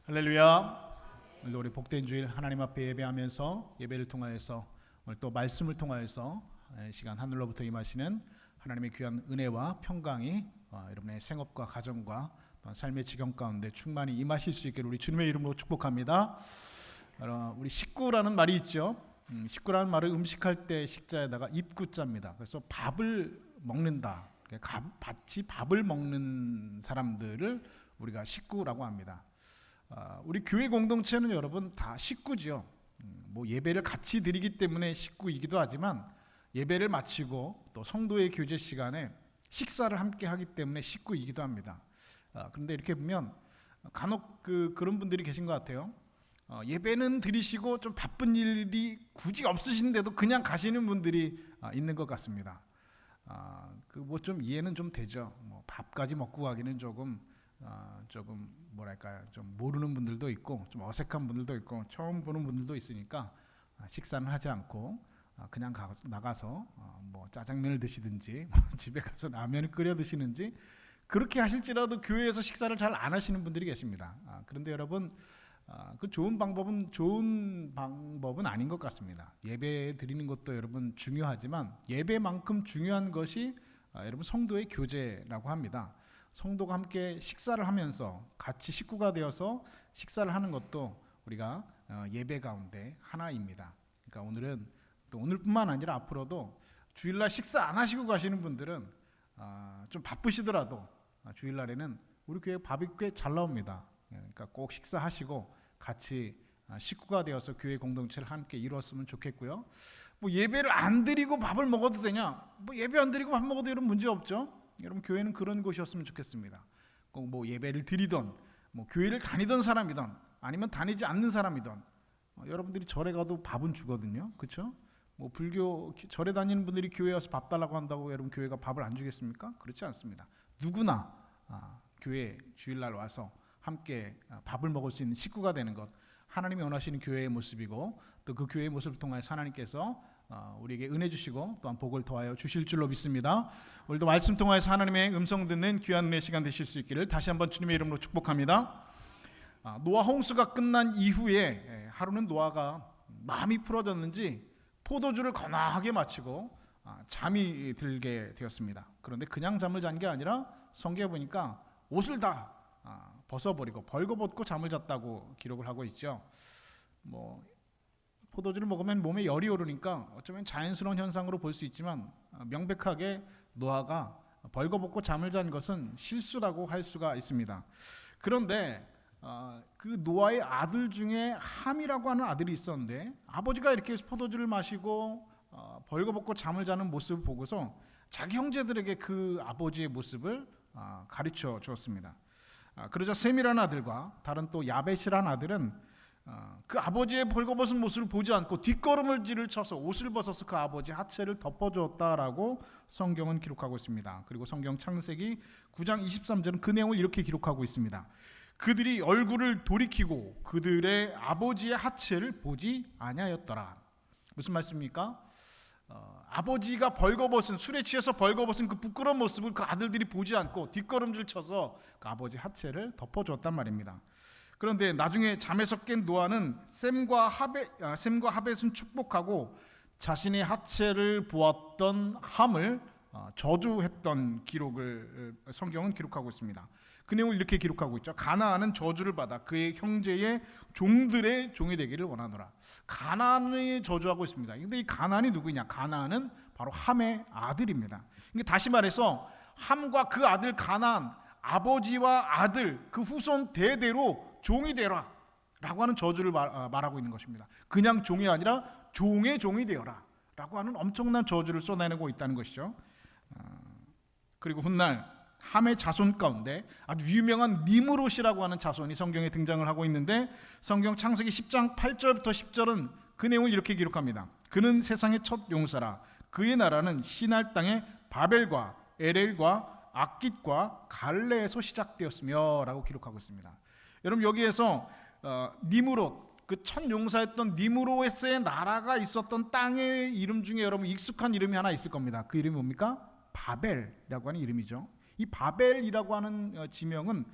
할렐루야. 오늘도 우리 복된 주일 하나님 앞에 예배하면서 예배를 통하여서 오늘 또 말씀을 통하여서 시간 하늘로부터 임하시는 하나님의 귀한 은혜와 평강이 여러분의 생업과 가정과 삶의 지경 가운데 충만히 임하실 수 있기를 우리 주님의 이름으로 축복합니다. 우리 식구라는 말이 있죠. 식구라는 말을 음식할 때 식자에다가 입구자입니다. 그래서 밥을 먹는다. 같이 밥을 먹는 사람들을 우리가 식구라고 합니다. 우리 교회 공동체는 여러분 다 식구죠. 뭐 예배를 같이 드리기 때문에 식구이기도 하지만 예배를 마치고 또 성도의 교제 시간에 식사를 함께 하기 때문에 식구이기도 합니다. 그런데 이렇게 보면 간혹 그런 분들이 계신 것 같아요. 예배는 드리시고 좀 바쁜 일이 굳이 없으신데도 그냥 가시는 분들이 있는 것 같습니다. 그 뭐 좀 이해는 좀 되죠. 뭐 밥까지 먹고 가기는 조금 뭐랄까요, 좀 모르는 분들도 있고 좀 어색한 분들도 있고 처음 보는 분들도 있으니까 식사는 하지 않고 그냥 나가서 뭐 짜장면을 드시든지 집에 가서 라면을 끓여 드시는지 그렇게 하실지라도 교회에서 식사를 잘 안 하시는 분들이 계십니다. 그런데 여러분 그 좋은 방법은 아닌 것 같습니다. 예배 드리는 것도 여러분 중요하지만 예배만큼 중요한 것이 여러분 성도의 교제라고 합니다. 성도가 함께 식사를 하면서 같이 식구가 되어서 식사를 하는 것도 우리가 예배 가운데 하나입니다. 그러니까 오늘은 또 오늘뿐만 아니라 앞으로도 주일날 식사 안 하시고 가시는 분들은 좀 바쁘시더라도 주일날에는 우리 교회 밥이 꽤 잘 나옵니다. 그러니까 꼭 식사하시고 같이 식구가 되어서 교회 공동체를 함께 이루었으면 좋겠고요. 뭐 예배를 안 드리고 밥을 먹어도 되냐? 뭐 예배 안 드리고 밥 먹어도 여러분 문제 없죠? 여러분 교회는 그런 곳이었으면 좋겠습니다. 꼭 뭐 예배를 드리던 뭐 교회를 다니던 사람이던 아니면 다니지 않는 사람이던 여러분들이 절에 가도 밥은 주거든요. 그렇죠? 뭐 불교 절에 다니는 분들이 교회 와서 밥 달라고 한다고 여러분 교회가 밥을 안 주겠습니까? 그렇지 않습니다. 누구나 교회 주일날 와서 함께 밥을 먹을 수 있는 식구가 되는 것, 하나님이 원하시는 교회의 모습이고 또 그 교회의 모습을 통하여 하나님께서 우리에게 은혜 주시고 또한 복을 더하여 주실 줄로 믿습니다. 오늘도 말씀 통하여서 하나님의 음성 듣는 귀한 은혜 시간 되실 수 있기를 다시 한번 주님의 이름으로 축복합니다. 노아 홍수가 끝난 이후에 하루는 노아가 마음이 풀어졌는지 포도주를 거나하게 마시고 잠이 들게 되었습니다. 그런데 그냥 잠을 잔 게 아니라 성경에 보니까 옷을 다 벗어버리고 벌거벗고 잠을 잤다고 기록을 하고 있죠. 뭐 포도주를 먹으면 몸에 열이 오르니까 어쩌면 자연스러운 현상으로 볼 수 있지만 명백하게 노아가 벌거벗고 잠을 잔 것은 실수라고 할 수가 있습니다. 그런데 그 노아의 아들 중에 함이라고 하는 아들이 있었는데 아버지가 이렇게 포도주를 마시고 벌거벗고 잠을 자는 모습을 보고서 자기 형제들에게 그 아버지의 모습을 가르쳐 주었습니다. 그러자 셈이라는 아들과 다른 또 야벳이라는 아들은 그 아버지의 벌거벗은 모습을 보지 않고 뒷걸음질을 쳐서 옷을 벗어서 그 아버지 하체를 덮어주었다라고 성경은 기록하고 있습니다. 그리고 성경 창세기 9장 23절은 그 내용을 이렇게 기록하고 있습니다. 그들이 얼굴을 돌이키고 그들의 아버지의 하체를 보지 아니하였더라. 무슨 말씀입니까? 아버지가 벌거벗은 술에 취해서 벌거벗은 그 부끄러운 모습을 그 아들들이 보지 않고 뒷걸음질 쳐서 그 아버지 하체를 덮어주었단 말입니다. 그런데 나중에 잠에서 깬 노아는 셈과 하벳은 축복하고 자신의 하체를 보았던 함을 저주했던 기록을 성경은 기록하고 있습니다. 그 내용을 이렇게 기록하고 있죠. 가나안은 저주를 받아 그의 형제의 종들의 종이 되기를 원하노라. 가나안을 저주하고 있습니다. 근데 이 가나안이 누구냐? 가나안은 바로 함의 아들입니다. 그러니까 다시 말해서 함과 그 아들 가나안, 아버지와 아들 그 후손 대대로 종이 되라 라고 하는 저주를 말하고 있는 것입니다. 그냥 종이 아니라 종의 종이 되어라 라고 하는 엄청난 저주를 쏟아내고 있다는 것이죠. 그리고 훗날 함의 자손 가운데 아주 유명한 니므롯이라고 하는 자손이 성경에 등장을 하고 있는데 성경 창세기 10장 8절부터 10절은 그 내용을 이렇게 기록합니다. 그는 세상의 첫 용사라. 그의 나라는 시날 땅의 바벨과 에렐과 악깃과 갈레에서 시작되었으며 라고 기록하고 있습니다. 여러분 여기에서 니므롯 그 첫 용사였던 니므롯의 나라가 있었던 땅의 이름 중에 여러분 익숙한 이름이 하나 있을 겁니다. 그 이름이 뭡니까? 바벨이라고 하는 이름이죠. 이 바벨이라고 하는 지명은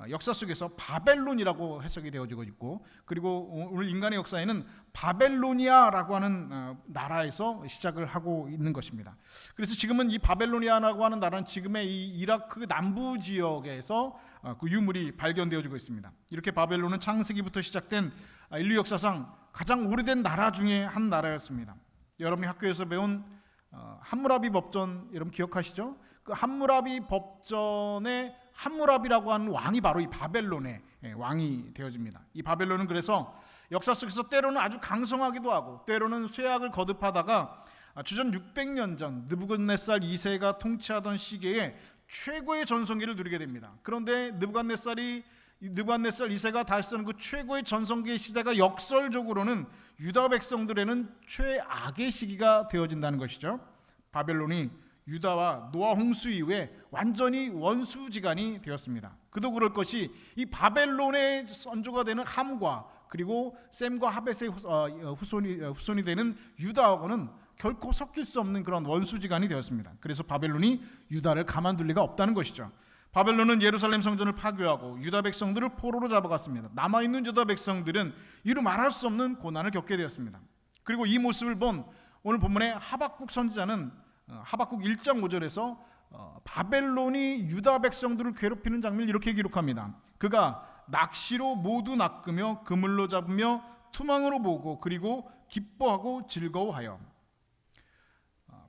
역사 속에서 바벨론이라고 해석이 되어지고 있고, 그리고 오늘 인간의 역사에는 바벨로니아라고 하는 나라에서 시작을 하고 있는 것입니다. 그래서 지금은 이 바벨로니아라고 하는 나라는 지금의 이 이라크 남부 지역에서 그 유물이 발견되어지고 있습니다. 이렇게 바벨론은 창세기부터 시작된 인류 역사상 가장 오래된 나라 중에 한 나라였습니다. 여러분이 학교에서 배운 함무라비 법전 여러분 기억하시죠? 그 함무라비 법전의 함무라비라고 하는 왕이 바로 이 바벨론의 왕이 되어집니다. 이 바벨론은 그래서 역사 속에서 때로는 아주 강성하기도 하고 때로는 쇠약을 거듭하다가 주전 600년 전 느부갓네살 2세가 통치하던 시기에 최고의 전성기를 누리게 됩니다. 그런데 느부갓네살 2세가 다시는 그 최고의 전성기의 시대가 역설적으로는 유다 백성들에는 최악의 시기가 되어진다는 것이죠. 바벨론이 유다와 노아 홍수 이후에 완전히 원수지간이 되었습니다. 그도 그럴 것이 이 바벨론의 선조가 되는 함과 그리고 셈과 하벳의 후손이 되는 유다하고는 결코 섞일 수 없는 그런 원수지간이 되었습니다. 그래서 바벨론이 유다를 가만둘 리가 없다는 것이죠. 바벨론은 예루살렘 성전을 파괴하고 유다 백성들을 포로로 잡아갔습니다. 남아있는 유다 백성들은 이루 말할 수 없는 고난을 겪게 되었습니다. 그리고 이 모습을 본 오늘 본문의 하박국 선지자는 하박국 1장 5절에서 바벨론이 유다 백성들을 괴롭히는 장면을 이렇게 기록합니다. 그가 낚시로 모두 낚으며 그물로 잡으며 투망으로 보고 그리고 기뻐하고 즐거워하여.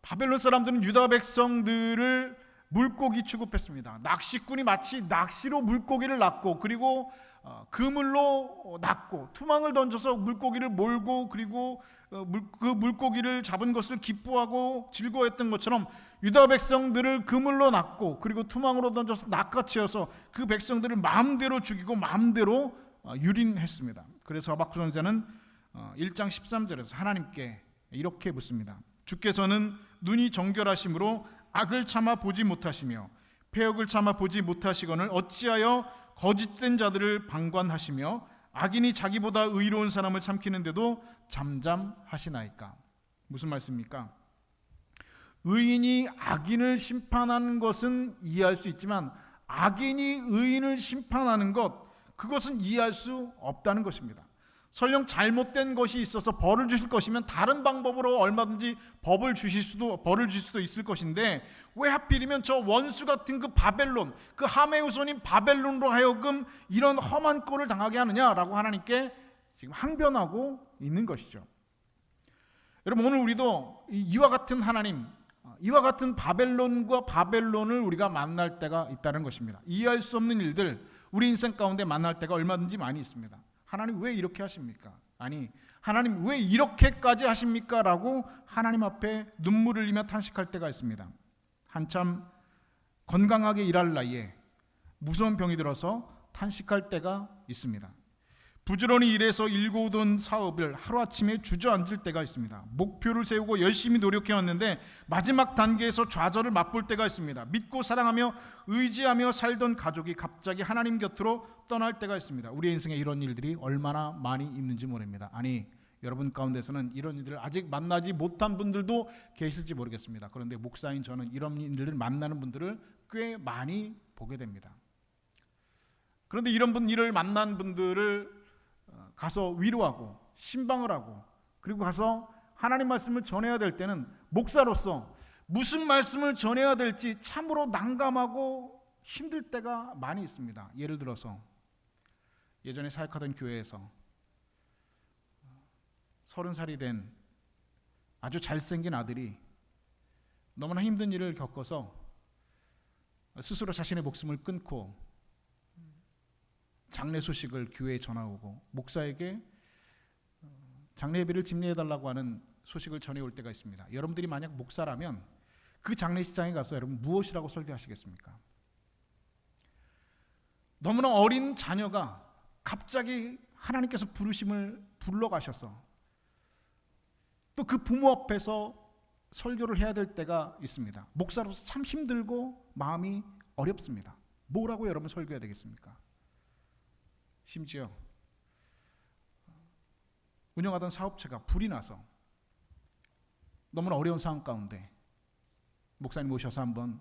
바벨론 사람들은 유다 백성들을 물고기 취급했습니다. 낚시꾼이 마치 낚시로 물고기를 낚고 그리고 그물로 낚고 투망을 던져서 물고기를 몰고 그리고 그 물고기를 잡은 것을 기뻐하고 즐거워했던 것처럼 유다 백성들을 그물로 낚고 그리고 투망으로 던져서 낚아채어서 그 백성들을 마음대로 죽이고 마음대로 유린했습니다. 그래서 하박국 선지자는 1장 13절에서 하나님께 이렇게 묻습니다. 주께서는 눈이 정결하심으로 악을 참아 보지 못하시며 패역을 참아 보지 못하시거늘 어찌하여 거짓된 자들을 방관하시며 악인이 자기보다 의로운 사람을 참기는데도 잠잠하시나이까. 무슨 말씀입니까? 의인이 악인을 심판하는 것은 이해할 수 있지만 악인이 의인을 심판하는 것, 그것은 이해할 수 없다는 것입니다. 설령 잘못된 것이 있어서 벌을 주실 것이면 다른 방법으로 얼마든지 벌을 주실 수도 있을 것인데 왜 하필이면 저 원수 같은 그 바벨론, 그 함의 후손인 바벨론으로 하여금 이런 험한 꼴을 당하게 하느냐라고 하나님께 지금 항변하고 있는 것이죠. 여러분, 오늘 우리도 이와 같은 하나님, 이와 같은 바벨론과 바벨론을 우리가 만날 때가 있다는 것입니다. 이해할 수 없는 일들, 우리 인생 가운데 만날 때가 얼마든지 많이 있습니다. 하나님 왜 이렇게 하십니까? 아니, 하나님 왜 이렇게까지 하십니까? 라고 하나님 앞에 눈물을 흘리며 탄식할 때가 있습니다. 한참 건강하게 일할 나이에 무서운 병이 들어서 탄식할 때가 있습니다. 부지런히 일해서 일궈오던 사업을 하루아침에 주저앉을 때가 있습니다. 목표를 세우고 열심히 노력해왔는데 마지막 단계에서 좌절을 맛볼 때가 있습니다. 믿고 사랑하며 의지하며 살던 가족이 갑자기 하나님 곁으로 떠날 때가 있습니다. 우리 인생에 이런 일들이 얼마나 많이 있는지 모릅니다. 아니, 여러분 가운데서는 이런 일들을 아직 만나지 못한 분들도 계실지 모르겠습니다. 그런데 목사인 저는 이런 일들을 만나는 분들을 꽤 많이 보게 됩니다. 그런데 이런 일을 만난 분들을 가서 위로하고 신방을 하고 그리고 가서 하나님 말씀을 전해야 될 때는 목사로서 무슨 말씀을 전해야 될지 참으로 난감하고 힘들 때가 많이 있습니다. 예를 들어서 예전에 사역하던 교회에서 30살이 된 아주 잘생긴 아들이 너무나 힘든 일을 겪어서 스스로 자신의 목숨을 끊고 장례 소식을 교회에 전화오고 목사에게 장례 예배를 집례해달라고 하는 소식을 전해올 때가 있습니다. 여러분들이 만약 목사라면 그 장례식장에 가서 여러분 무엇이라고 설교하시겠습니까? 너무나 어린 자녀가 갑자기 하나님께서 부르심을 불러가셔서 또 그 부모 앞에서 설교를 해야 될 때가 있습니다. 목사로서 참 힘들고 마음이 어렵습니다. 뭐라고 여러분 설교해야 되겠습니까? 심지어 운영하던 사업체가 불이 나서 너무나 어려운 상황 가운데 목사님 오셔서 한번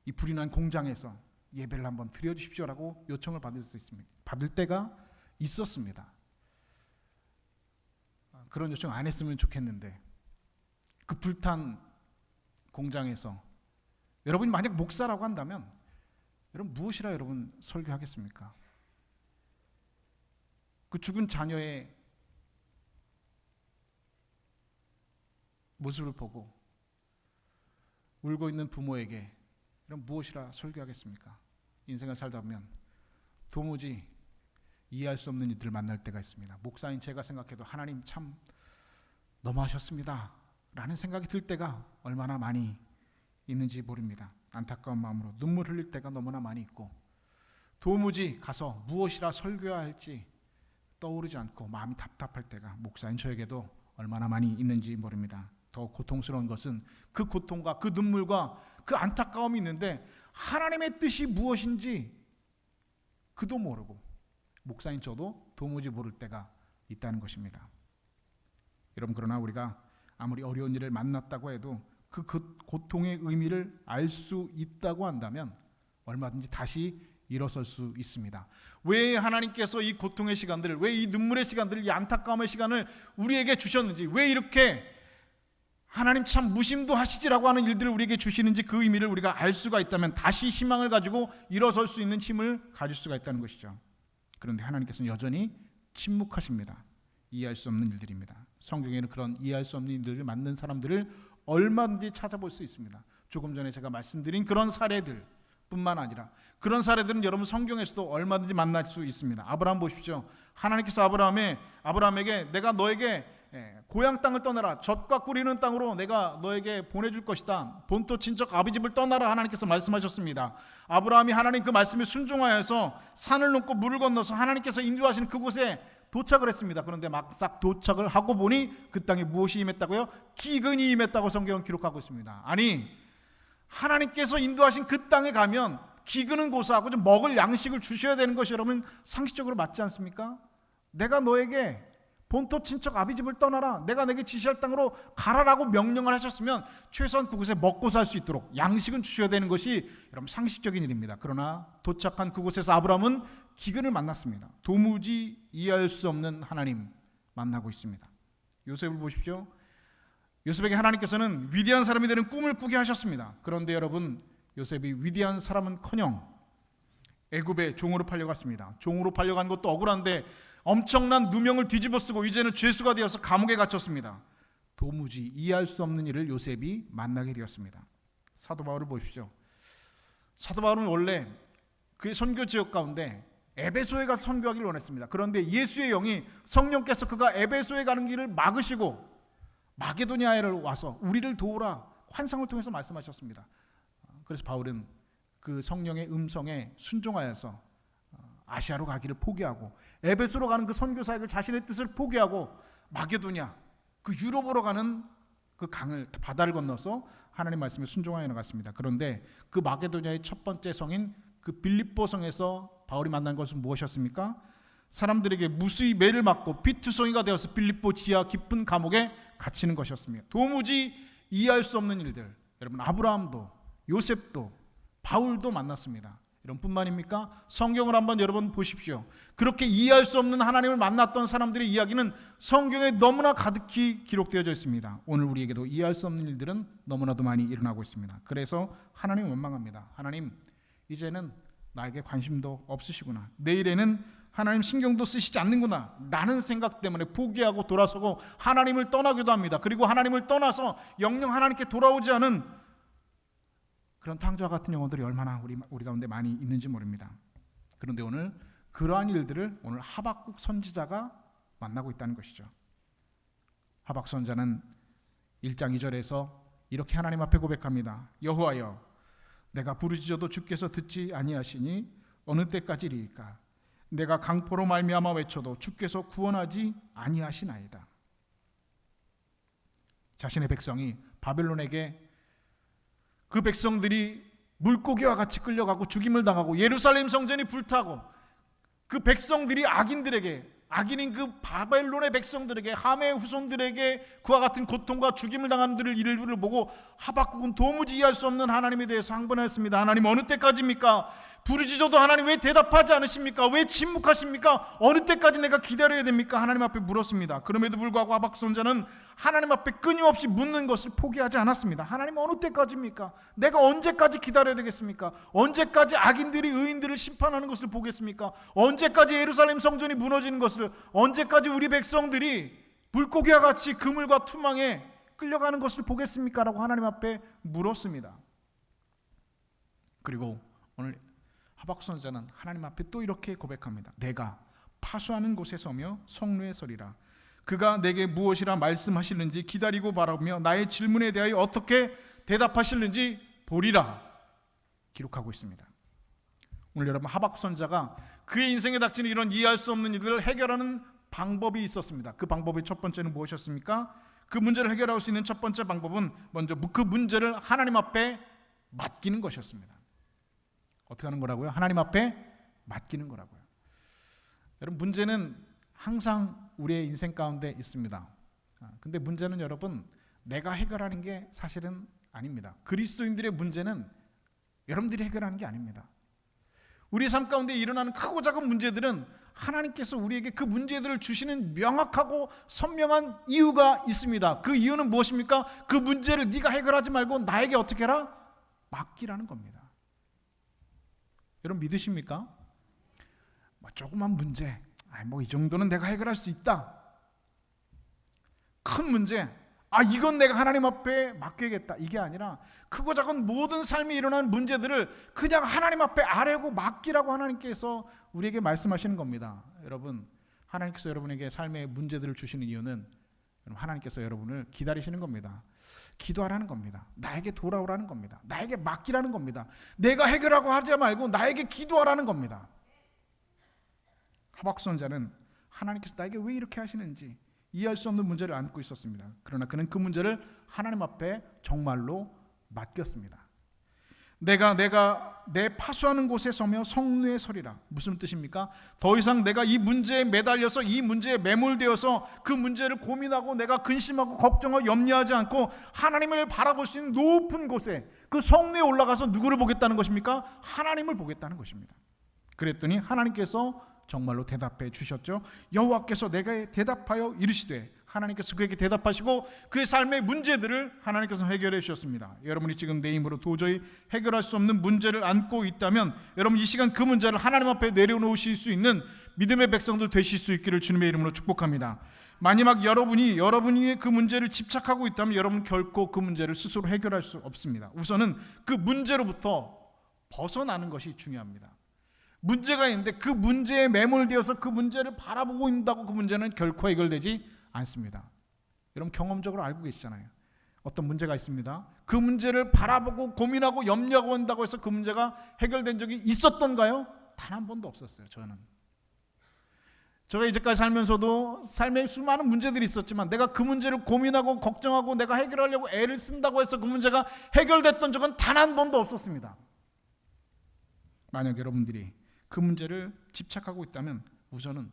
이 불이 난 공장에서 예배를 한번 드려주십시오라고 요청을 받을 때가 있었습니다. 그런 요청 안 했으면 좋겠는데 그 불탄 공장에서 여러분이 만약 목사라고 한다면 여러분 무엇이라 여러분 설교하겠습니까? 그 죽은 자녀의 모습을 보고 울고 있는 부모에게 이런 무엇이라 설교하겠습니까? 인생을 살다 보면 도무지 이해할 수 없는 이들을 만날 때가 있습니다. 목사인 제가 생각해도 하나님 참 너무하셨습니다 라는 생각이 들 때가 얼마나 많이 있는지 모릅니다. 안타까운 마음으로 눈물 흘릴 때가 너무나 많이 있고 도무지 가서 무엇이라 설교해야 할지 떠오르지 않고 마음이 답답할 때가 목사인 저에게도 얼마나 많이 있는지 모릅니다. 더 고통스러운 것은 그 고통과 그 눈물과 그 안타까움이 있는데 하나님의 뜻이 무엇인지 그도 모르고 목사인 저도 도무지 모를 때가 있다는 것입니다. 여러분, 그러나 우리가 아무리 어려운 일을 만났다고 해도 그 고통의 의미를 알 수 있다고 한다면 얼마든지 다시 일어설 수 있습니다. 왜 하나님께서 이 고통의 시간들을, 왜 이 눈물의 시간들을, 이 안타까움의 시간을 우리에게 주셨는지, 왜 이렇게 하나님 참 무심도 하시지라고 하는 일들을 우리에게 주시는지 그 의미를 우리가 알 수가 있다면 다시 희망을 가지고 일어설 수 있는 힘을 가질 수가 있다는 것이죠. 그런데 하나님께서는 여전히 침묵하십니다. 이해할 수 없는 일들입니다. 성경에는 그런 이해할 수 없는 일들을 만든 사람들을 얼마든지 찾아볼 수 있습니다. 조금 전에 제가 말씀드린 그런 사례들 뿐만 아니라 그런 사례들은 여러분 성경에서도 얼마든지 만날 수 있습니다. 아브라함 보십시오. 하나님께서 아브라함에게 내가 너에게 고향 땅을 떠나라, 젖과 꿀이는 땅으로 내가 너에게 보내줄 것이다, 본토 친척 아비 집을 떠나라 하나님께서 말씀하셨습니다. 아브라함이 하나님 그 말씀에 순종하여서 산을 넘고 물을 건너서 하나님께서 인도하시는 그곳에 도착을 했습니다. 그런데 막상 도착을 하고 보니 그 땅에 무엇이 임했다고요? 기근이 임했다고 성경은 기록하고 있습니다. 아니, 하나님께서 인도하신 그 땅에 가면 기근은 고사하고 좀 먹을 양식을 주셔야 되는 것이 여러분 상식적으로 맞지 않습니까? 내가 너에게 본토 친척 아비 집을 떠나라, 내가 내게 지시할 땅으로 가라라고 명령을 하셨으면 최소한 그곳에 먹고 살 수 있도록 양식은 주셔야 되는 것이 여러분 상식적인 일입니다. 그러나 도착한 그곳에서 아브라함은 기근을 만났습니다. 도무지 이해할 수 없는 하나님 만나고 있습니다. 요셉을 보십시오. 요셉에게 하나님께서는 위대한 사람이 되는 꿈을 꾸게 하셨습니다. 그런데 여러분, 요셉이 위대한 사람은커녕 애굽의 종으로 팔려갔습니다. 종으로 팔려간 것도 억울한데 엄청난 누명을 뒤집어쓰고 이제는 죄수가 되어서 감옥에 갇혔습니다. 도무지 이해할 수 없는 일을 요셉이 만나게 되었습니다. 사도 바울을 보십시오. 사도 바울은 원래 그의 선교 지역 가운데 에베소에 가서 선교하기를 원했습니다. 그런데 예수의 영이 성령께서 그가 에베소에 가는 길을 막으시고 마게도니아에를 와서 우리를 도우라 환상을 통해서 말씀하셨습니다. 그래서 바울은 그 성령의 음성에 순종하여서 아시아로 가기를 포기하고 에베소로 가는 그 선교 사역을 자신의 뜻을 포기하고 마게도니아, 그 유럽으로 가는 그 강을, 바다를 건너서 하나님 말씀에 순종하여 나갔습니다. 그런데 그 마게도니아의 첫 번째 성인 그 빌립보 성에서 바울이 만난 것은 무엇이었습니까? 사람들에게 무수히 매를 맞고 피투성이가 되어서 빌립보 지하 깊은 감옥에 갇히는 것이었습니다. 도무지 이해할 수 없는 일들, 여러분 아브라함도 요셉도 바울도 만났습니다. 이런 뿐만입니까? 성경을 한번 여러분 보십시오. 그렇게 이해할 수 없는 하나님을 만났던 사람들의 이야기는 성경에 너무나 가득히 기록되어져 있습니다. 오늘 우리에게도 이해할 수 없는 일들은 너무나도 많이 일어나고 있습니다. 그래서 하나님 원망합니다. 하나님, 이제는 나에게 관심도 없으시구나, 내일에는 하나님 신경도 쓰시지 않는구나 라는 생각 때문에 포기하고 돌아서고 하나님을 떠나기도 합니다. 그리고 하나님을 떠나서 영영 하나님께 돌아오지 않은 그런 탕자와 같은 영혼들이 얼마나 우리 가운데 많이 있는지 모릅니다. 그런데 오늘 그러한 일들을 오늘 하박국 선지자가 만나고 있다는 것이죠. 하박국 선지자는 1장 2절에서 이렇게 하나님 앞에 고백합니다. 여호와여, 내가 부르짖어도 주께서 듣지 아니하시니 어느 때까지리이까? 내가 강포로 말미암아 외쳐도 주께서 구원하지 아니하시나이다. 자신의 백성이 바벨론에게, 그 백성들이 물고기와 같이 끌려가고 죽임을 당하고 예루살렘 성전이 불타고 그 백성들이 악인들에게, 악인인 그 바벨론의 백성들에게, 함의 후손들에게 그와 같은 고통과 죽임을 당하는 들을 일부를 보고 하박국은 도무지 이해할 수 없는 하나님에 대해서 항변했습니다. 하나님 어느 때까지입니까? 부르짖어도 하나님 왜 대답하지 않으십니까? 왜 침묵하십니까? 어느 때까지 내가 기다려야 됩니까? 하나님 앞에 물었습니다. 그럼에도 불구하고 하박국 선지자는 하나님 앞에 끊임없이 묻는 것을 포기하지 않았습니다. 하나님 어느 때까지입니까? 내가 언제까지 기다려야 되겠습니까? 언제까지 악인들이 의인들을 심판하는 것을 보겠습니까? 언제까지 예루살렘 성전이 무너지는 것을, 언제까지 우리 백성들이 물고기와 같이 그물과 투망에 끌려가는 것을 보겠습니까? 라고 하나님 앞에 물었습니다. 그리고 오늘 하박국 선지자는 하나님 앞에 또 이렇게 고백합니다. 내가 파수하는 곳에 서며 성루에 서리라. 그가 내게 무엇이라 말씀하실는지 기다리고 바라보며 나의 질문에 대하여 어떻게 대답하실는지 보리라. 기록하고 있습니다. 오늘 여러분, 하박국 선지자가 그의 인생에 닥치는 이런 이해할 수 없는 일들을 해결하는 방법이 있었습니다. 그 방법의 첫 번째는 무엇이었습니까? 그 문제를 해결할 수 있는 첫 번째 방법은 먼저 그 문제를 하나님 앞에 맡기는 것이었습니다. 어떻게 하는 거라고요? 하나님 앞에 맡기는 거라고요. 여러분, 문제는 항상 우리의 인생 가운데 있습니다. 근데 문제는 여러분, 내가 해결하는 게 사실은 아닙니다. 그리스도인들의 문제는 여러분들이 해결하는 게 아닙니다. 우리 삶 가운데 일어나는 크고 작은 문제들은 하나님께서 우리에게 그 문제들을 주시는 명확하고 선명한 이유가 있습니다. 그 이유는 무엇입니까? 그 문제를 네가 해결하지 말고 나에게 어떻게 해라? 맡기라는 겁니다. 여러분 믿으십니까? 조그만 문제, 이 정도는 내가 해결할 수 있다. 큰 문제, 이건 내가 하나님 앞에 맡겨야겠다. 이게 아니라 크고 작은 모든 삶에 일어나는 문제들을 그냥 하나님 앞에 아뢰고 맡기라고 하나님께서 우리에게 말씀하시는 겁니다. 여러분, 하나님께서 여러분에게 삶의 문제들을 주시는 이유는 하나님께서 여러분을 기다리시는 겁니다. 기도하라는 겁니다. 나에게 돌아오라는 겁니다. 나에게 맡기라는 겁니다. 내가 해결하고 하지 말고 나에게 기도하라는 겁니다. 하박국 선지자는 하나님께서 나에게 왜 이렇게 하시는지 이해할 수 없는 문제를 안고 있었습니다. 그러나 그는 그 문제를 하나님 앞에 정말로 맡겼습니다. 내가 내 파수하는 곳에 서며 성루에 서리라. 무슨 뜻입니까? 더 이상 내가 이 문제에 매달려서 이 문제에 매몰되어서 그 문제를 고민하고 내가 근심하고 걱정하고 염려하지 않고 하나님을 바라볼 수 있는 높은 곳에, 그 성루에 올라가서 누구를 보겠다는 것입니까? 하나님을 보겠다는 것입니다. 그랬더니 하나님께서 정말로 대답해 주셨죠. 여호와께서 내게 대답하여 이르시되, 하나님께서 그에게 대답하시고 그의 삶의 문제들을 하나님께서 해결해 주셨습니다. 여러분이 지금 내 힘으로 도저히 해결할 수 없는 문제를 안고 있다면 여러분 이 시간 그 문제를 하나님 앞에 내려놓으실 수 있는 믿음의 백성들 되실 수 있기를 주님의 이름으로 축복합니다. 만약 여러분이 그 문제를 집착하고 있다면 여러분 결코 그 문제를 스스로 해결할 수 없습니다. 우선은 그 문제로부터 벗어나는 것이 중요합니다. 문제가 있는데 그 문제에 매몰되어서 그 문제를 바라보고 있다고 그 문제는 결코 해결되지 않습니다. 여러분 경험적으로 알고 계시잖아요. 어떤 문제가 있습니다. 그 문제를 바라보고 고민하고 염려하고 한다고 해서 그 문제가 해결된 적이 있었던가요? 단 한 번도 없었어요. 제가 이제까지 살면서도 삶에 수많은 문제들이 있었지만 내가 그 문제를 고민하고 걱정하고 내가 해결하려고 애를 쓴다고 해서 그 문제가 해결됐던 적은 단 한 번도 없었습니다. 만약 여러분들이 그 문제를 집착하고 있다면 우선은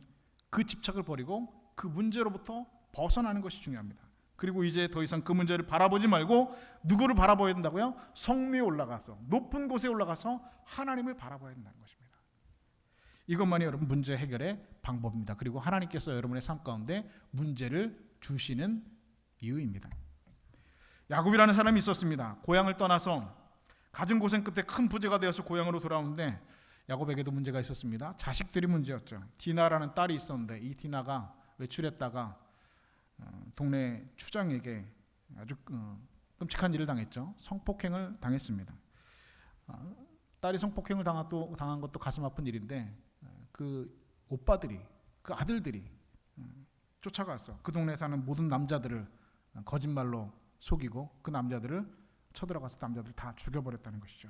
그 집착을 버리고 그 문제로부터 벗어나는 것이 중요합니다. 그리고 이제 더 이상 그 문제를 바라보지 말고 누구를 바라봐야 된다고요? 성리에 올라가서, 높은 곳에 올라가서 하나님을 바라봐야 된다는 것입니다. 이것만이 여러분 문제 해결의 방법입니다. 그리고 하나님께서 여러분의 삶 가운데 문제를 주시는 이유입니다. 야곱이라는 사람이 있었습니다. 고향을 떠나서 가진 고생 끝에 큰 부자가 되어서 고향으로 돌아오는데 야곱에게도 문제가 있었습니다. 자식들이 문제였죠. 디나라는 딸이 있었는데 이 디나가 외출했다가 동네 추장에게 아주 끔찍한 일을 당했죠. 성폭행을 당했습니다. 딸이 성폭행을 당한 것도 가슴 아픈 일인데 그 오빠들이, 그 아들들이 쫓아가서 그 동네에 사는 모든 남자들을 거짓말로 속이고 그 남자들을 쳐들어가서 남자들 다 죽여버렸다는 것이죠.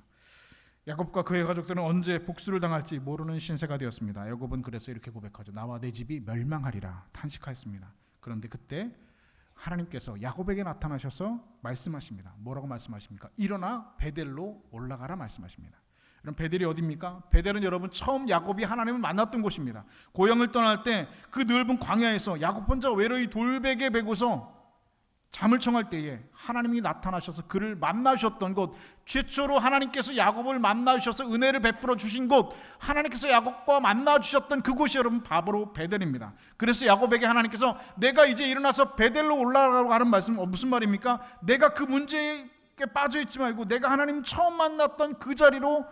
야곱과 그의 가족들은 언제 복수를 당할지 모르는 신세가 되었습니다. 야곱은 그래서 이렇게 고백하죠. 나와 내 집이 멸망하리라 탄식하였습니다. 그런데 그때 하나님께서 야곱에게 나타나셔서 말씀하십니다. 뭐라고 말씀하십니까? 일어나 베델로 올라가라 말씀하십니다. 여러분 베델이 어디입니까? 베델은 여러분 처음 야곱이 하나님을 만났던 곳입니다. 고향을 떠날 때 그 넓은 광야에서 야곱 혼자 외로이 돌베개 베고서 잠을 청할 때에 하나님이 나타나셔서 그를 만나셨던 곳, 최초로 하나님께서 야곱을 만나주셔서 은혜를 베풀어 주신 곳, 하나님께서 야곱과 만나주셨던 그곳이 여러분 바로 베델입니다. 그래서 야곱에게 하나님께서 내가 이제 일어나서 베델로 올라가라고 하는 말씀, 무슨 말입니까? 내가 그 문제에 빠져있지 말고 내가 하나님 처음 만났던 그 자리로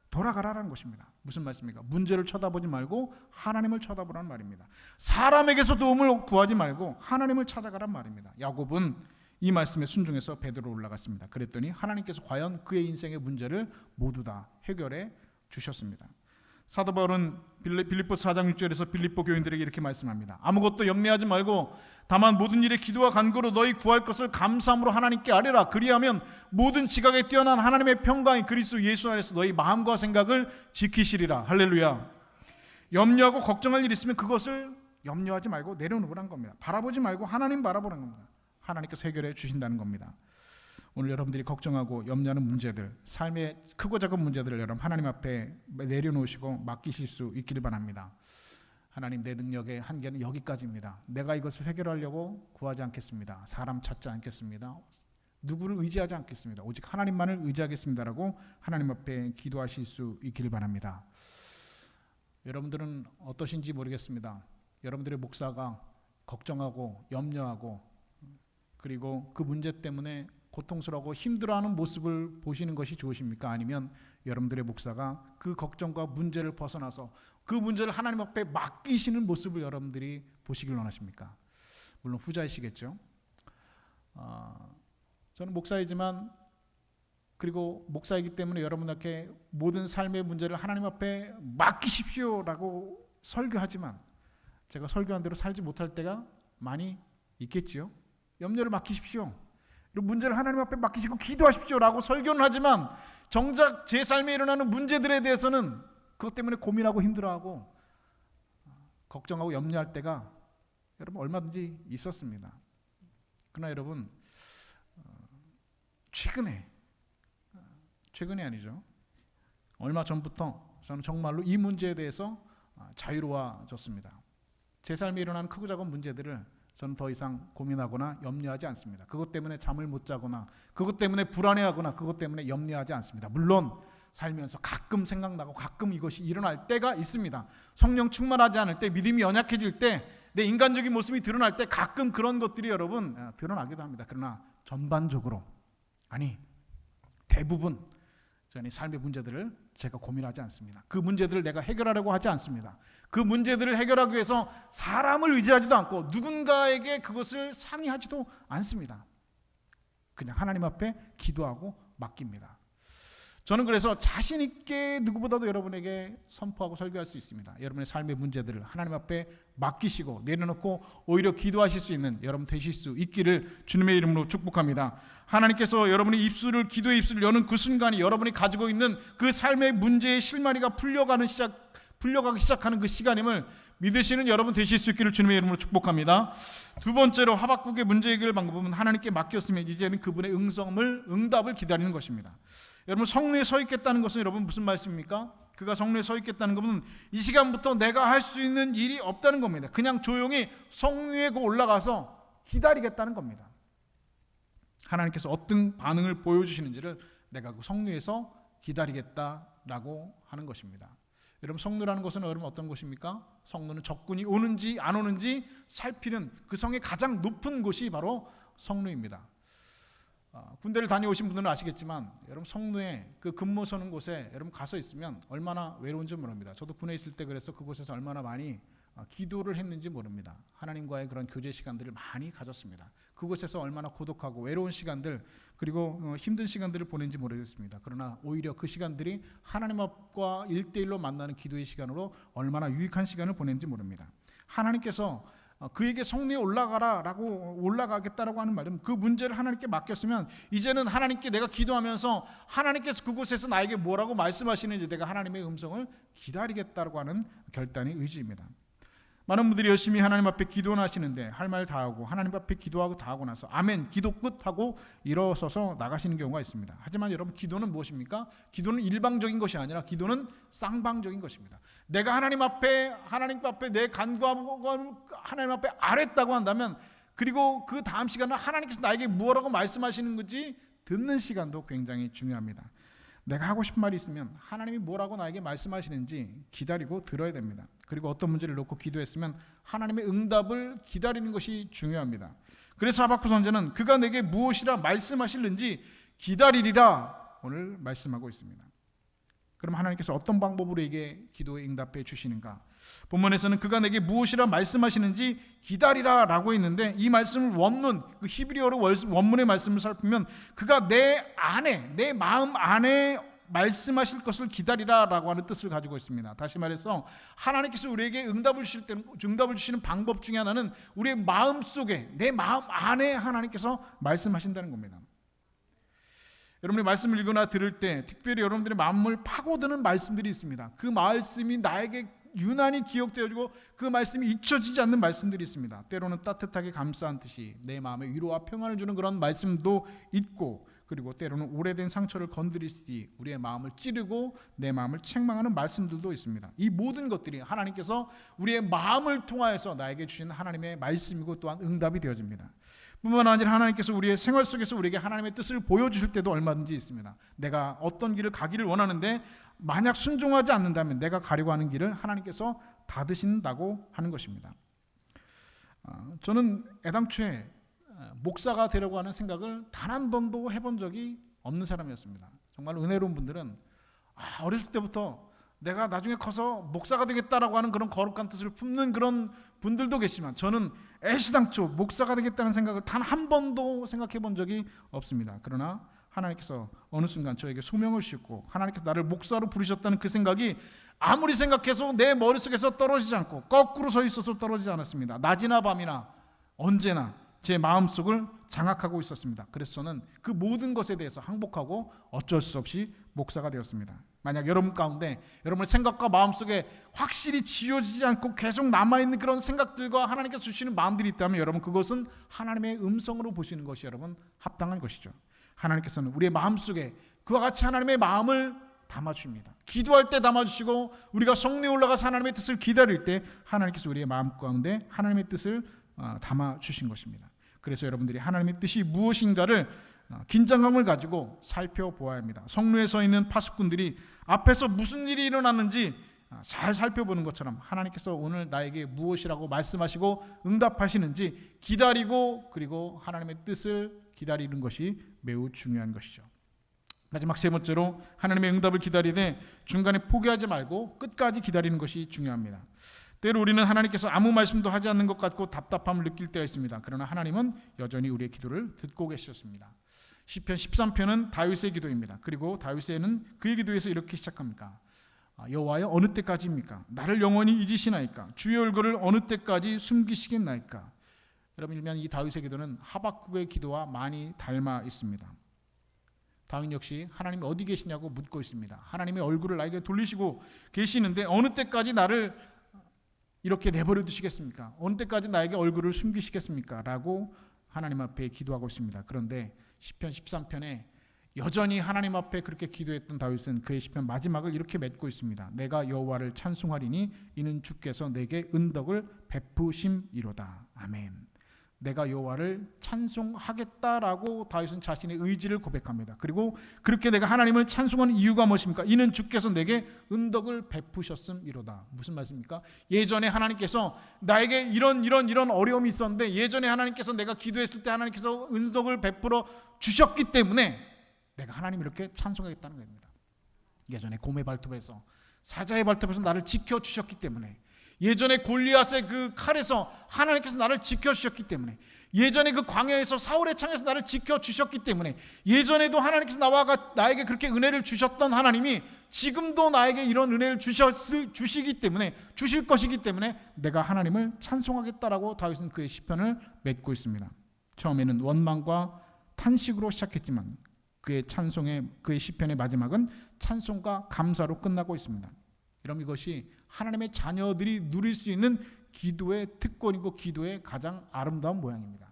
돌아가라는 것입니다. 무슨 말씀입니까? 문제를 쳐다보지 말고 하나님을 쳐다보라는 말입니다. 사람에게서 도움을 구하지 말고 하나님을 찾아가란 말입니다. 야곱은 이 말씀에 순종해서 베드로로 올라갔습니다. 그랬더니 하나님께서 과연 그의 인생의 문제를 모두 다 해결해 주셨습니다. 사도 바울은 빌립보서 4장 6절에서 빌립보 교인들에게 이렇게 말씀합니다. 아무것도 염려하지 말고 다만 모든 일에 기도와 간구로 너희 구할 것을 감사함으로 하나님께 아뢰라. 그리하면 모든 지각에 뛰어난 하나님의 평강이 그리스도 예수 안에서 너희 마음과 생각을 지키시리라. 할렐루야. 염려하고 걱정할 일 있으면 그것을 염려하지 말고 내려놓으라는 겁니다. 바라보지 말고 하나님 바라보라는 겁니다. 하나님께서 해결해 주신다는 겁니다. 오늘 여러분들이 걱정하고 염려하는 문제들, 삶의 크고 작은 문제들을 여러분 하나님 앞에 내려놓으시고 맡기실 수 있기를 바랍니다. 하나님, 내 능력의 한계는 여기까지입니다. 내가 이것을 해결하려고 구하지 않겠습니다. 사람 찾지 않겠습니다. 누구를 의지하지 않겠습니다. 오직 하나님만을 의지하겠습니다라고 하나님 앞에 기도하실 수 있기를 바랍니다. 여러분들은 어떠신지 모르겠습니다. 여러분들의 목사가 걱정하고 염려하고 그리고 그 문제 때문에 고통스러워하고 힘들어하는 모습을 보시는 것이 좋으십니까? 아니면 여러분들의 목사가 그 걱정과 문제를 벗어나서 그 문제를 하나님 앞에 맡기시는 모습을 여러분들이 보시길 원하십니까? 물론 후자이시겠죠. 저는 목사이지만 그리고 목사이기 때문에 여러분에게 모든 삶의 문제를 하나님 앞에 맡기십시오라고 설교하지만 제가 설교한 대로 살지 못할 때가 많이 있겠지요. 염려를 맡기십시오. 문제를 하나님 앞에 맡기시고 기도하십시오라고 설교는 하지만 정작 제 삶에 일어나는 문제들에 대해서는 그것 때문에 고민하고 힘들어하고 걱정하고 염려할 때가 여러분 얼마든지 있었습니다. 그러나 여러분 최근에 아니죠. 얼마 전부터 저는 정말로 이 문제에 대해서 자유로워졌습니다. 제 삶에 일어나는 크고 작은 문제들을 저는 더 이상 고민하거나 염려하지 않습니다. 그것 때문에 잠을 못 자거나 그것 때문에 불안해하거나 그것 때문에 염려하지 않습니다. 물론 살면서 가끔 생각나고 가끔 이것이 일어날 때가 있습니다. 성령 충만하지 않을 때, 믿음이 연약해질 때, 내 인간적인 모습이 드러날 때 가끔 그런 것들이 여러분 드러나기도 합니다. 그러나 전반적으로 대부분 저는 삶의 문제들을 제가 고민하지 않습니다. 그 문제들을 내가 해결하려고 하지 않습니다. 그 문제들을 해결하기 위해서 사람을 의지하지도 않고 누군가에게 그것을 상의하지도 않습니다. 그냥 하나님 앞에 기도하고 맡깁니다. 저는 그래서 자신 있게 누구보다도 여러분에게 선포하고 설교할 수 있습니다. 여러분의 삶의 문제들을 하나님 앞에 맡기시고 내려놓고 오히려 기도하실 수 있는 여러분 되실 수 있기를 주님의 이름으로 축복합니다. 하나님께서 여러분의 기도의 입술을 여는 그 순간이 여러분이 가지고 있는 그 삶의 문제의 실마리가 풀려가기 시작하는 그 시간임을 믿으시는 여러분 되실 수 있기를 주님의 이름으로 축복합니다. 두 번째로 하박국의 문제 해결 방법은 하나님께 맡겼으면 이제는 그분의 응답을 기다리는 것입니다. 여러분 성례에 서 있겠다는 것은 여러분 무슨 말씀입니까? 그가 성례에 서 있겠다는 것은 이 시간부터 내가 할 수 있는 일이 없다는 겁니다. 그냥 조용히 성례에 올라가서 기다리겠다는 겁니다. 하나님께서 어떤 반응을 보여주시는지를 내가 그 성례에서 기다리겠다라고 하는 것입니다. 여러분 성례라는 것은 여러분 어떤 것입니까? 성례는 적군이 오는지 안 오는지 살피는 그 성의 가장 높은 곳이 바로 성례입니다. 군대를 다녀오신 분들은 아시겠지만 여러분 성노에 그 근무 서는 곳에 여러분 가서 있으면 얼마나 외로운지 모릅니다. 저도 군에 있을 때 그래서 그곳에서 얼마나 많이 기도를 했는지 모릅니다. 하나님과의 그런 교제 시간들을 많이 가졌습니다. 그곳에서 얼마나 고독하고 외로운 시간들 그리고 힘든 시간들을 보낸지 모르겠습니다. 그러나 오히려 그 시간들이 하나님 앞과 1대1로 만나는 기도의 시간으로 얼마나 유익한 시간을 보낸지 모릅니다. 하나님께서 그에게 성리에 올라가겠다라고 하는 말은 그 문제를 하나님께 맡겼으면 이제는 하나님께 내가 기도하면서 하나님께서 그곳에서 나에게 뭐라고 말씀하시는지 내가 하나님의 음성을 기다리겠다라고 하는 결단의 의지입니다. 많은 분들이 열심히 하나님 앞에 기도는 하시는데 할 말 다 하고 하나님 앞에 기도하고 다 하고 나서 아멘 기도 끝 하고 일어서서 나가시는 경우가 있습니다. 하지만 여러분, 기도는 무엇입니까? 기도는 일방적인 것이 아니라 기도는 쌍방적인 것입니다. 내가 하나님 앞에 내 간구하고 하나님 앞에 아랬다고 한다면, 그리고 그 다음 시간은 하나님께서 나에게 무엇라고 말씀하시는 건지 듣는 시간도 굉장히 중요합니다. 내가 하고 싶은 말이 있으면 하나님이 뭐라고 나에게 말씀하시는지 기다리고 들어야 됩니다. 그리고 어떤 문제를 놓고 기도했으면 하나님의 응답을 기다리는 것이 중요합니다. 그래서 하박국 선지자는 그가 내게 무엇이라 말씀하실는지 기다리리라 오늘 말씀하고 있습니다. 그럼 하나님께서 어떤 방법으로 이게 기도에 응답해 주시는가? 본문에서는 그가 내게 무엇이라 말씀하시는지 기다리라 라고 있는데, 이 말씀을 원문, 그 히브리어로 원문의 말씀을 살피면 그가 내 마음 안에 말씀하실 것을 기다리라 라고 하는 뜻을 가지고 있습니다. 다시 말해서 하나님께서 우리에게 응답을 주시는 방법 중에 하나는 우리의 마음 속에, 내 마음 안에 하나님께서 말씀하신다는 겁니다. 여러분이 말씀을 읽거나 들을 때 특별히 여러분들의 마음을 파고드는 말씀들이 있습니다. 그 말씀이 나에게 유난히 기억되어지고 그 말씀이 잊혀지지 않는 말씀들이 있습니다. 때로는 따뜻하게 감싸는 듯이 내 마음에 위로와 평안을 주는 그런 말씀도 있고, 그리고 때로는 오래된 상처를 건드리듯이 우리의 마음을 찌르고 내 마음을 책망하는 말씀들도 있습니다. 이 모든 것들이 하나님께서 우리의 마음을 통하여서 나에게 주신 하나님의 말씀이고 또한 응답이 되어집니다. 뿐만 아니라 하나님께서 우리의 생활 속에서 우리에게 하나님의 뜻을 보여주실 때도 얼마든지 있습니다. 내가 어떤 길을 가기를 원하는데 만약 순종하지 않는다면 내가 가려고 하는 길을 하나님께서 닫으신다고 하는 것입니다. 저는 애당초에 목사가 되려고 하는 생각을 단 한 번도 해본 적이 없는 사람이었습니다. 정말 은혜로운 분들은 어렸을 때부터 내가 나중에 커서 목사가 되겠다라고 하는 그런 거룩한 뜻을 품는 그런 분들도 계시지만, 저는 애시당초 목사가 되겠다는 생각을 단 한 번도 생각해 본 적이 없습니다. 그러나 하나님께서 어느 순간 저에게 소명을 주셨고 하나님께서 나를 목사로 부르셨다는 그 생각이 아무리 생각해서 내 머릿속에서 떨어지지 않고 거꾸로 서 있어서 떨어지지 않았습니다. 낮이나 밤이나 언제나 제 마음속을 장악하고 있었습니다. 그래서 저는 그 모든 것에 대해서 항복하고 어쩔 수 없이 목사가 되었습니다. 만약 여러분 가운데 여러분의 생각과 마음속에 확실히 지워지지 않고 계속 남아있는 그런 생각들과 하나님께서 주시는 마음들이 있다면, 여러분 그것은 하나님의 음성으로 보시는 것이 여러분 합당한 것이죠. 하나님께서는 우리의 마음속에 그와 같이 하나님의 마음을 담아주십니다. 기도할 때 담아주시고 우리가 성령에 올라가서 하나님의 뜻을 기다릴 때 하나님께서 우리의 마음 가운데 하나님의 뜻을 담아주신 것입니다. 그래서 여러분들이 하나님의 뜻이 무엇인가를 긴장감을 가지고 살펴보아야 합니다. 성루에 서 있는 파수꾼들이 앞에서 무슨 일이 일어났는지 잘 살펴보는 것처럼 하나님께서 오늘 나에게 무엇이라고 말씀하시고 응답하시는지 기다리고, 그리고 하나님의 뜻을 기다리는 것이 매우 중요한 것이죠. 마지막 세 번째로 하나님의 응답을 기다리되 중간에 포기하지 말고 끝까지 기다리는 것이 중요합니다. 때로 우리는 하나님께서 아무 말씀도 하지 않는 것 같고 답답함을 느낄 때가 있습니다. 그러나 하나님은 여전히 우리의 기도를 듣고 계셨습니다. 시편 13편은 다윗의 기도입니다. 그리고 다윗은 그의 기도에서 이렇게 시작합니까? 여호와여 어느 때까지입니까? 나를 영원히 잊으시나이까? 주의 얼굴을 어느 때까지 숨기시겠나이까? 여러분, 일면 이 다윗의 기도는 하박국의 기도와 많이 닮아 있습니다. 다윗 역시 하나님이 어디 계시냐고 묻고 있습니다. 하나님의 얼굴을 나에게 돌리시고 계시는데 어느 때까지 나를 이렇게 내버려 두시겠습니까? 어느 때까지 나에게 얼굴을 숨기시겠습니까? 라고 하나님 앞에 기도하고 있습니다. 그런데 시편 13편에 여전히 하나님 앞에 그렇게 기도했던 다윗은 그의 시편 마지막을 이렇게 맺고 있습니다. 내가 여호와를 찬송하리니 이는 주께서 내게 은덕을 베푸심이로다. 아멘. 내가 여호와를 찬송하겠다라고 다윗은 자신의 의지를 고백합니다. 그리고 그렇게 내가 하나님을 찬송하는 이유가 무엇입니까? 이는 주께서 내게 은덕을 베푸셨음이로다. 무슨 말씀입니까? 예전에 하나님께서 나에게 이런 어려움이 있었는데 예전에 하나님께서 내가 기도했을 때 하나님께서 은덕을 베풀어 주셨기 때문에 내가 하나님 이렇게 찬송하겠다는 겁니다. 예전에 곰의 발톱에서, 사자의 발톱에서 나를 지켜주셨기 때문에, 예전에 골리앗의 그 칼에서 하나님께서 나를 지켜주셨기 때문에, 예전에 그 광야에서 사울의 창에서 나를 지켜주셨기 때문에, 예전에도 하나님께서 나에게 그렇게 은혜를 주셨던 하나님이 지금도 나에게 이런 은혜를 주시기 때문에, 주실 것이기 때문에 내가 하나님을 찬송하겠다라고 다윗은 그의 시편을 맺고 있습니다. 처음에는 원망과 탄식으로 시작했지만 그의 시편의 마지막은 찬송과 감사로 끝나고 있습니다. 여러분, 이것이 하나님의 자녀들이 누릴 수 있는 기도의 특권이고 기도의 가장 아름다운 모양입니다.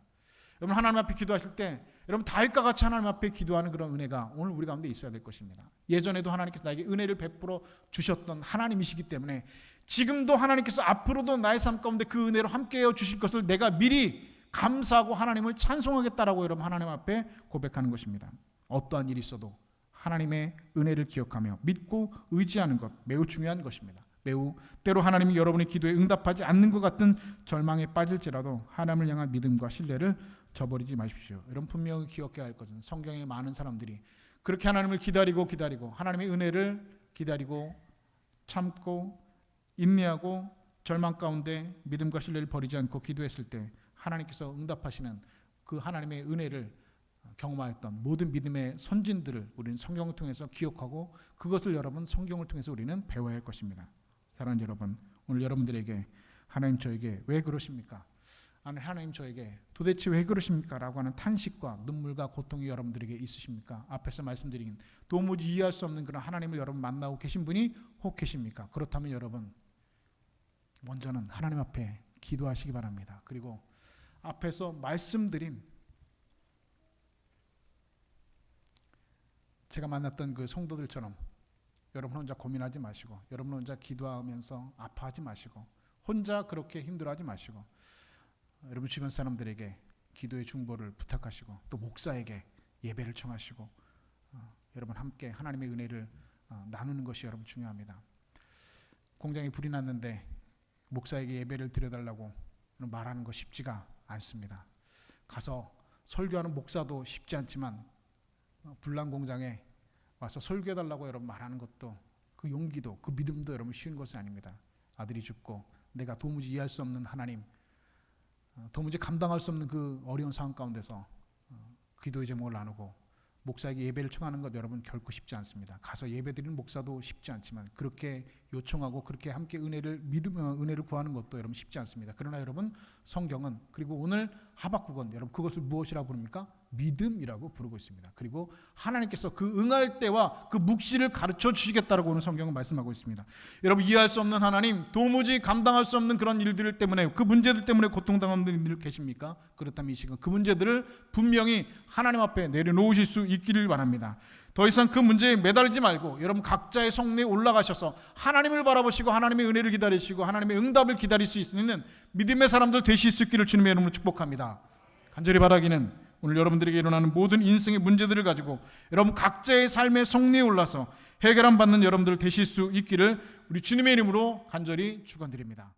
여러분 하나님 앞에 기도하실 때 여러분 다윗과 같이 하나님 앞에 기도하는 그런 은혜가 오늘 우리 가운데 있어야 될 것입니다. 예전에도 하나님께서 나에게 은혜를 베풀어 주셨던 하나님이시기 때문에 지금도 하나님께서 앞으로도 나의 삶 가운데 그 은혜로 함께해 주실 것을 내가 미리 감사하고 하나님을 찬송하겠다라고 여러분 하나님 앞에 고백하는 것입니다. 어떠한 일이 있어도 하나님의 은혜를 기억하며 믿고 의지하는 것 매우 중요한 것입니다. 매우 때로 하나님이 여러분의 기도에 응답하지 않는 것 같은 절망에 빠질지라도 하나님을 향한 믿음과 신뢰를 저버리지 마십시오. 여러분 분명히 기억해야 할 것은 성경에 많은 사람들이 그렇게 하나님을 기다리고 하나님의 은혜를 기다리고 참고 인내하고 절망 가운데 믿음과 신뢰를 버리지 않고 기도했을 때 하나님께서 응답하시는 그 하나님의 은혜를 경험하였던 모든 믿음의 선진들을 우리는 성경을 통해서 기억하고 그것을 여러분 성경을 통해서 우리는 배워야 할 것입니다. 사랑하는 여러분, 오늘 여러분들에게 하나님 저에게 왜 그러십니까? 하나님 저에게 도대체 왜 그러십니까? 라고 하는 탄식과 눈물과 고통이 여러분들에게 있으십니까? 앞에서 말씀드린 도무지 이해할 수 없는 그런 하나님을 여러분 만나고 계신 분이 혹 계십니까? 그렇다면 여러분 먼저는 하나님 앞에 기도하시기 바랍니다. 그리고 앞에서 말씀드린 제가 만났던 그 성도들처럼 여러분 혼자 고민하지 마시고 여러분 혼자 기도하면서 아파하지 마시고 혼자 그렇게 힘들어하지 마시고 여러분 주변 사람들에게 기도의 중보를 부탁하시고 또 목사에게 예배를 청하시고 여러분 함께 하나님의 은혜를 나누는 것이 여러분 중요합니다. 공장에 불이 났는데 목사에게 예배를 드려달라고 말하는 거 쉽지가 않습니다. 가서 설교하는 목사도 쉽지 않지만 불난 공장에 와서 설교해달라고 여러분 말하는 것도 그 용기도 그 믿음도 여러분 쉬운 것이 아닙니다. 아들이 죽고 내가 도무지 이해할 수 없는 하나님, 도무지 감당할 수 없는 그 어려운 상황 가운데서 기도의 제목을 나누고 목사에게 예배를 청하는 것 여러분 결코 쉽지 않습니다. 가서 예배드리는 목사도 쉽지 않지만 그렇게 요청하고 그렇게 함께 은혜를 구하는 것도 여러분 쉽지 않습니다. 그러나 여러분 성경은 그리고 오늘 하박국은 여러분 그것을 무엇이라고 부릅니까? 믿음이라고 부르고 있습니다. 그리고 하나님께서 그 응할 때와 그 묵시를 가르쳐 주시겠다라고 오늘 성경은 말씀하고 있습니다. 여러분 이해할 수 없는 하나님, 도무지 감당할 수 없는 그런 일들 때문에 그 문제들 때문에 고통당하는 분들 계십니까? 그렇다면 이 시간 그 문제들을 분명히 하나님 앞에 내려놓으실 수 있기를 바랍니다. 더 이상 그 문제에 매달리지 말고 여러분 각자의 성내에 올라가셔서 하나님을 바라보시고 하나님의 은혜를 기다리시고 하나님의 응답을 기다릴 수 있는 믿음의 사람들 되실 수 있기를 주님의 이름으로 축복합니다. 간절히 바라기는 오늘 여러분들에게 일어나는 모든 인생의 문제들을 가지고 여러분 각자의 삶의 성내에 올라서 해결함 받는 여러분들 되실 수 있기를 우리 주님의 이름으로 간절히 축원드립니다.